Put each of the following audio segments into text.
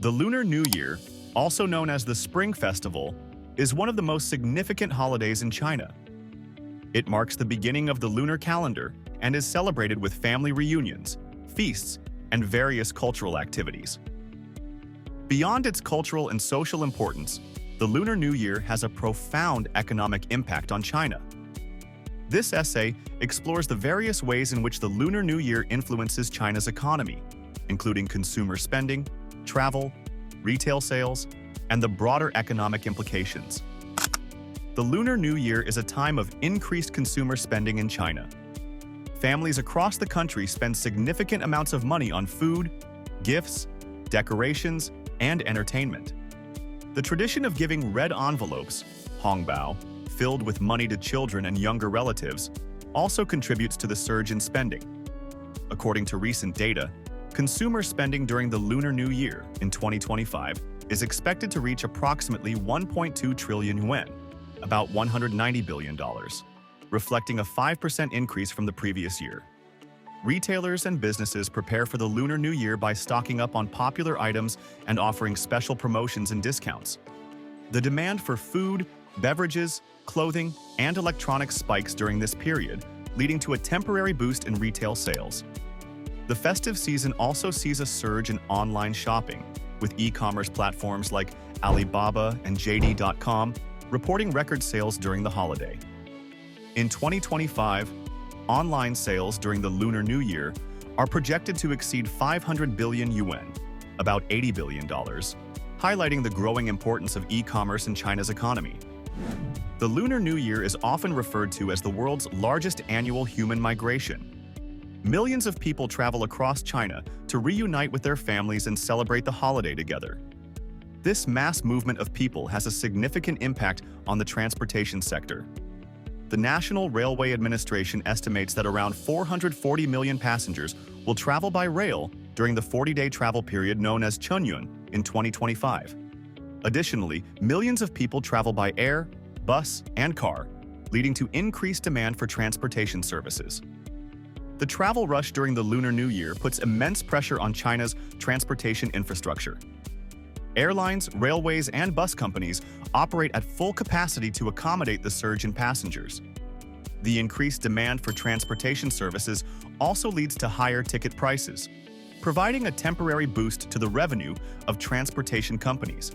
The Lunar New Year, also known as the Spring Festival, is one of the most significant holidays in China. It marks the beginning of the lunar calendar and is celebrated with family reunions, feasts, and various cultural activities. Beyond its cultural and social importance, the Lunar New Year has a profound economic impact on China. This essay explores the various ways in which the Lunar New Year influences China's economy, including consumer spending, travel, retail sales, and the broader economic implications. The Lunar New Year is a time of increased consumer spending in China. Families across the country spend significant amounts of money on food, gifts, decorations, and entertainment. The tradition of giving red envelopes, hongbao, filled with money to children and younger relatives, also contributes to the surge in spending. According to recent data, consumer spending during the Lunar New Year in 2025 is expected to reach approximately 1.2 trillion yuan, about $190 billion, reflecting a 5% increase from the previous year. Retailers and businesses prepare for the Lunar New Year by stocking up on popular items and offering special promotions and discounts. The demand for food, beverages, clothing, and electronics spikes during this period, leading to a temporary boost in retail sales. The festive season also sees a surge in online shopping, with e-commerce platforms like Alibaba and JD.com reporting record sales during the holiday. In 2025, online sales during the Lunar New Year are projected to exceed 500 billion yuan, about $80 billion, highlighting the growing importance of e-commerce in China's economy. The Lunar New Year is often referred to as the world's largest annual human migration. Millions of people travel across China to reunite with their families and celebrate the holiday together. This mass movement of people has a significant impact on the transportation sector. The National Railway Administration estimates that around 440 million passengers will travel by rail during the 40-day travel period known as Chunyun in 2025. Additionally, millions of people travel by air, bus, and car, leading to increased demand for transportation services. The travel rush during the Lunar New Year puts immense pressure on China's transportation infrastructure. Airlines, railways, and bus companies operate at full capacity to accommodate the surge in passengers. The increased demand for transportation services also leads to higher ticket prices, providing a temporary boost to the revenue of transportation companies.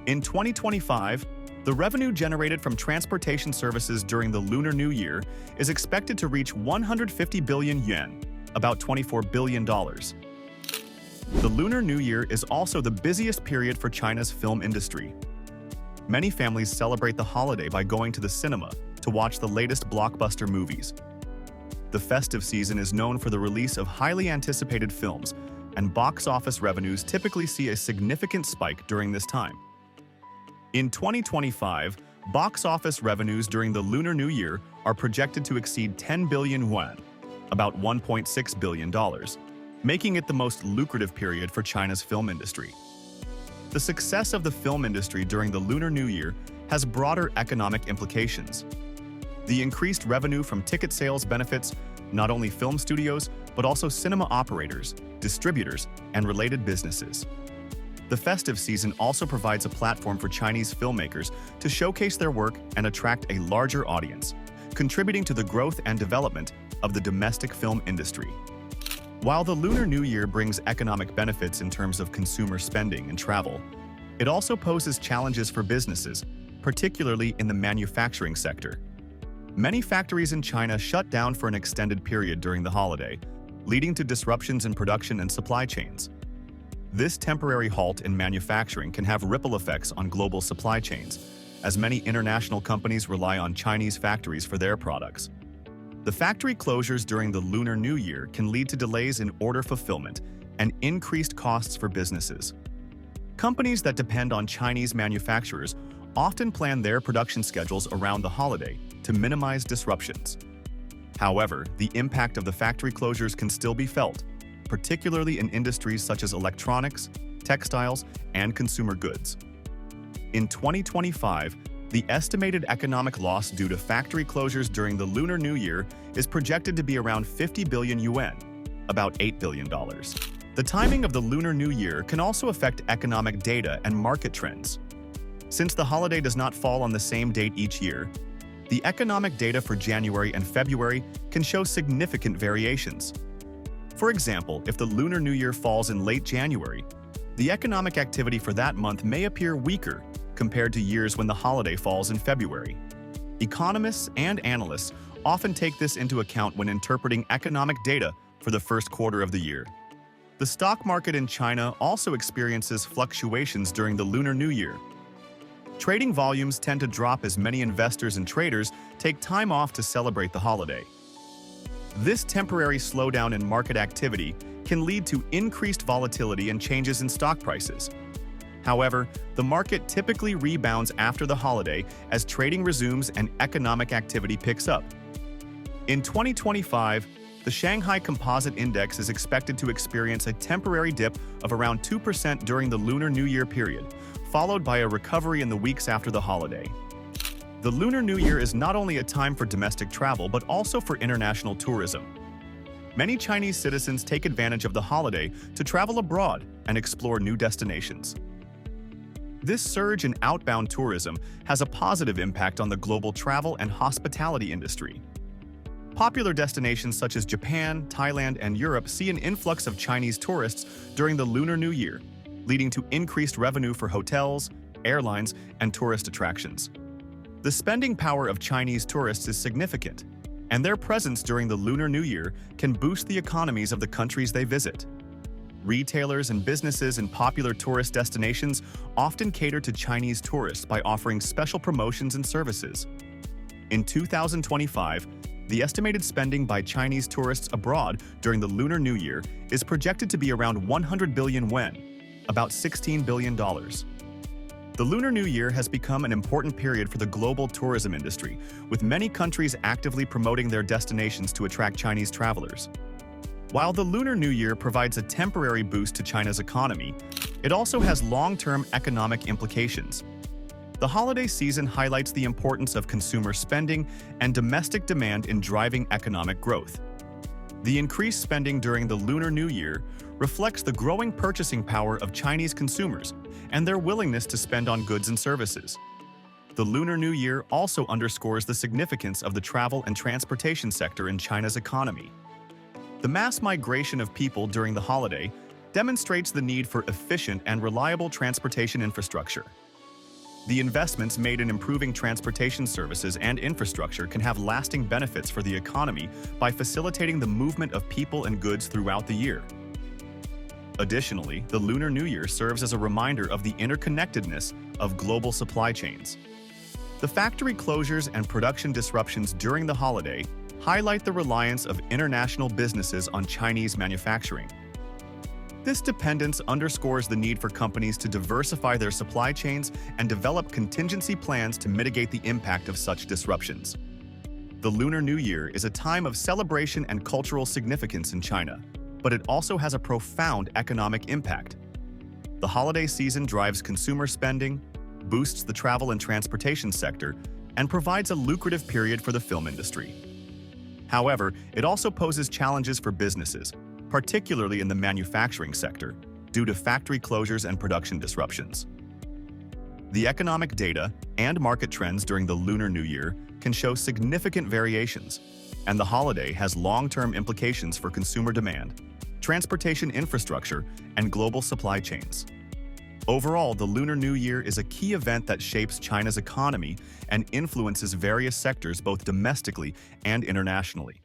In 2025, the revenue generated from transportation services during the Lunar New Year is expected to reach 150 billion yuan, about $24 billion. The Lunar New Year is also the busiest period for China's film industry. Many families celebrate the holiday by going to the cinema to watch the latest blockbuster movies. The festive season is known for the release of highly anticipated films, and box office revenues typically see a significant spike during this time. In 2025, box office revenues during the Lunar New Year are projected to exceed 10 billion yuan, about $1.6 billion, making it the most lucrative period for China's film industry. The success of the film industry during the Lunar New Year has broader economic implications. The increased revenue from ticket sales benefits not only film studios, but also cinema operators, distributors, and related businesses. The festive season also provides a platform for Chinese filmmakers to showcase their work and attract a larger audience, contributing to the growth and development of the domestic film industry. While the Lunar New Year brings economic benefits in terms of consumer spending and travel, it also poses challenges for businesses, particularly in the manufacturing sector. Many factories in China shut down for an extended period during the holiday, leading to disruptions in production and supply chains. This temporary halt in manufacturing can have ripple effects on global supply chains, as many international companies rely on Chinese factories for their products. The factory closures during the Lunar New Year can lead to delays in order fulfillment and increased costs for businesses. Companies that depend on Chinese manufacturers often plan their production schedules around the holiday to minimize disruptions. However, the impact of the factory closures can still be felt, particularly in industries such as electronics, textiles, and consumer goods. In 2025, the estimated economic loss due to factory closures during the Lunar New Year is projected to be around 50 billion yuan, about $8 billion. The timing of the Lunar New Year can also affect economic data and market trends. Since the holiday does not fall on the same date each year, the economic data for January and February can show significant variations. For example, if the Lunar New Year falls in late January, the economic activity for that month may appear weaker compared to years when the holiday falls in February. Economists and analysts often take this into account when interpreting economic data for the first quarter of the year. The stock market in China also experiences fluctuations during the Lunar New Year. Trading volumes tend to drop as many investors and traders take time off to celebrate the holiday. This temporary slowdown in market activity can lead to increased volatility and changes in stock prices. However, the market typically rebounds after the holiday as trading resumes and economic activity picks up. In 2025, the Shanghai Composite Index is expected to experience a temporary dip of around 2% during the Lunar New Year period, followed by a recovery in the weeks after the holiday. The Lunar New Year is not only a time for domestic travel but also for international tourism. Many Chinese citizens take advantage of the holiday to travel abroad and explore new destinations. This surge in outbound tourism has a positive impact on the global travel and hospitality industry. Popular destinations such as Japan, Thailand, and Europe see an influx of Chinese tourists during the Lunar New Year, leading to increased revenue for hotels, airlines, and tourist attractions. The spending power of Chinese tourists is significant, and their presence during the Lunar New Year can boost the economies of the countries they visit. Retailers and businesses in popular tourist destinations often cater to Chinese tourists by offering special promotions and services. In 2025, the estimated spending by Chinese tourists abroad during the Lunar New Year is projected to be around 100 billion yuan, about $16 billion. The Lunar New Year has become an important period for the global tourism industry, with many countries actively promoting their destinations to attract Chinese travelers. While the Lunar New Year provides a temporary boost to China's economy, it also has long-term economic implications. The holiday season highlights the importance of consumer spending and domestic demand in driving economic growth. The increased spending during the Lunar New Year reflects the growing purchasing power of Chinese consumers and their willingness to spend on goods and services. The Lunar New Year also underscores the significance of the travel and transportation sector in China's economy. The mass migration of people during the holiday demonstrates the need for efficient and reliable transportation infrastructure. The investments made in improving transportation services and infrastructure can have lasting benefits for the economy by facilitating the movement of people and goods throughout the year. Additionally, the Lunar New Year serves as a reminder of the interconnectedness of global supply chains. The factory closures and production disruptions during the holiday highlight the reliance of international businesses on Chinese manufacturing. This dependence underscores the need for companies to diversify their supply chains and develop contingency plans to mitigate the impact of such disruptions. The Lunar New Year is a time of celebration and cultural significance in China, but it also has a profound economic impact. The holiday season drives consumer spending, boosts the travel and transportation sector, and provides a lucrative period for the film industry. However, it also poses challenges for businesses, particularly in the manufacturing sector, due to factory closures and production disruptions. The economic data and market trends during the Lunar New Year can show significant variations, and the holiday has long-term implications for consumer demand, transportation infrastructure, and global supply chains. Overall, the Lunar New Year is a key event that shapes China's economy and influences various sectors both domestically and internationally.